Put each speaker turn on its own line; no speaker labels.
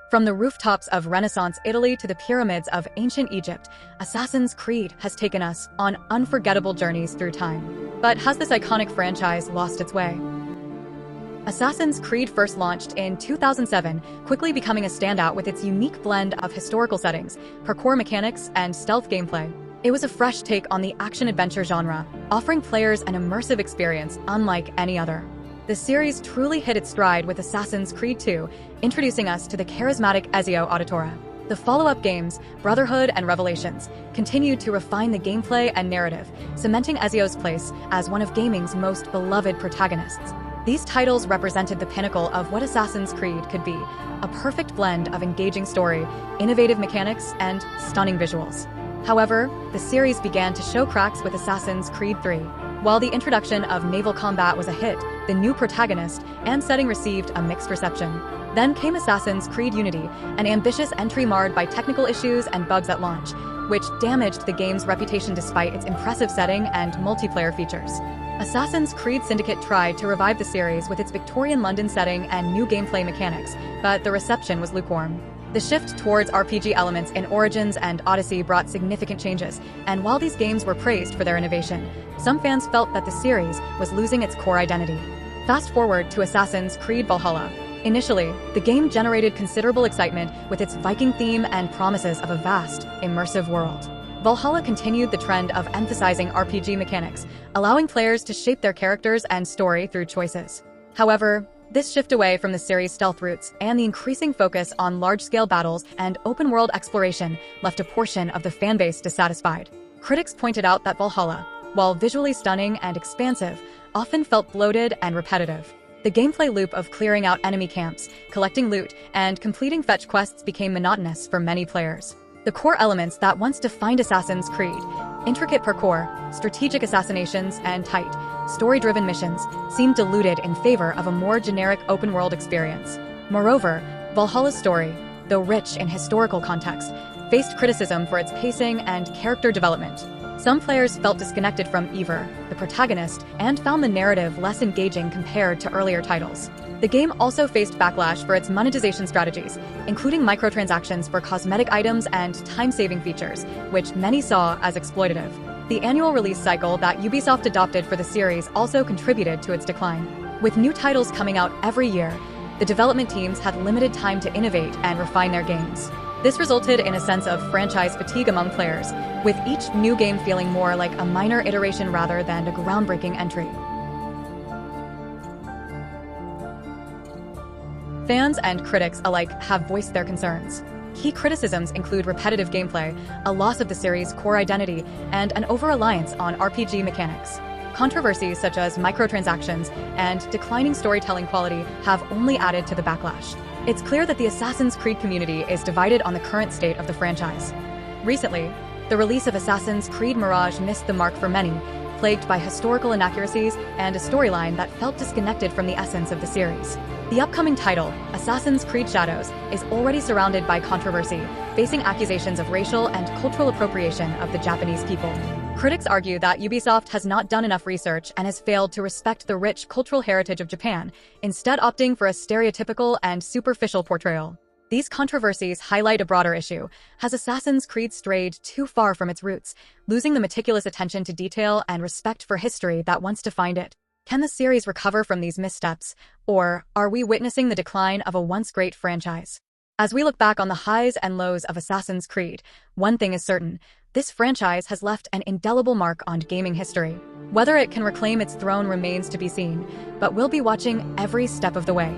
From the rooftops of Renaissance Italy to the pyramids of ancient Egypt, Assassin's Creed has taken us on unforgettable journeys through time. But has this iconic franchise lost its way? Assassin's Creed first launched in 2007, quickly becoming a standout with its unique blend of historical settings, parkour mechanics, and stealth gameplay. It was a fresh take on the action-adventure genre, offering players an immersive experience unlike any other. The series truly hit its stride with Assassin's Creed 2, introducing us to the charismatic Ezio Auditore. The follow-up games, Brotherhood and Revelations, continued to refine the gameplay and narrative, cementing Ezio's place as one of gaming's most beloved protagonists. These titles represented the pinnacle of what Assassin's Creed could be, a perfect blend of engaging story, innovative mechanics, and stunning visuals. However, the series began to show cracks with Assassin's Creed 3. While the introduction of naval combat was a hit, the new protagonist and setting received a mixed reception. Then came Assassin's Creed Unity, an ambitious entry marred by technical issues and bugs at launch, which damaged the game's reputation despite its impressive setting and multiplayer features. Assassin's Creed Syndicate tried to revive the series with its Victorian London setting and new gameplay mechanics, but the reception was lukewarm. The shift towards RPG elements in Origins and Odyssey brought significant changes, and while these games were praised for their innovation, some fans felt that the series was losing its core identity. Fast forward to Assassin's Creed Valhalla. Initially, the game generated considerable excitement with its Viking theme and promises of a vast, immersive world. Valhalla continued the trend of emphasizing RPG mechanics, allowing players to shape their characters and story through choices. However, this shift away from the series' stealth roots and the increasing focus on large-scale battles and open-world exploration left a portion of the fanbase dissatisfied. Critics pointed out that Valhalla, while visually stunning and expansive, often felt bloated and repetitive. The gameplay loop of clearing out enemy camps, collecting loot, and completing fetch quests became monotonous for many players. The core elements that once defined Assassin's Creed, intricate parkour, strategic assassinations, and tight, story-driven missions, seemed diluted in favor of a more generic open-world experience. Moreover, Valhalla's story, though rich in historical context, faced criticism for its pacing and character development. Some players felt disconnected from Eivor, the protagonist, and found the narrative less engaging compared to earlier titles. The game also faced backlash for its monetization strategies, including microtransactions for cosmetic items and time-saving features, which many saw as exploitative. The annual release cycle that Ubisoft adopted for the series also contributed to its decline. With new titles coming out every year, the development teams had limited time to innovate and refine their games. This resulted in a sense of franchise fatigue among players, with each new game feeling more like a minor iteration rather than a groundbreaking entry. Fans and critics alike have voiced their concerns. Key criticisms include repetitive gameplay, a loss of the series' core identity, and an over-reliance on RPG mechanics. Controversies such as microtransactions and declining storytelling quality have only added to the backlash. It's clear that the Assassin's Creed community is divided on the current state of the franchise. Recently, the release of Assassin's Creed Mirage missed the mark for many, plagued by historical inaccuracies and a storyline that felt disconnected from the essence of the series. The upcoming title, Assassin's Creed Shadows, is already surrounded by controversy, facing accusations of racial and cultural appropriation of the Japanese people. Critics argue that Ubisoft has not done enough research and has failed to respect the rich cultural heritage of Japan, instead opting for a stereotypical and superficial portrayal. These controversies highlight a broader issue. Has Assassin's Creed strayed too far from its roots, losing the meticulous attention to detail and respect for history that once defined it? Can the series recover from these missteps, or are we witnessing the decline of a once great franchise? As we look back on the highs and lows of Assassin's Creed, one thing is certain: this franchise has left an indelible mark on gaming history. Whether it can reclaim its throne remains to be seen, but we'll be watching every step of the way.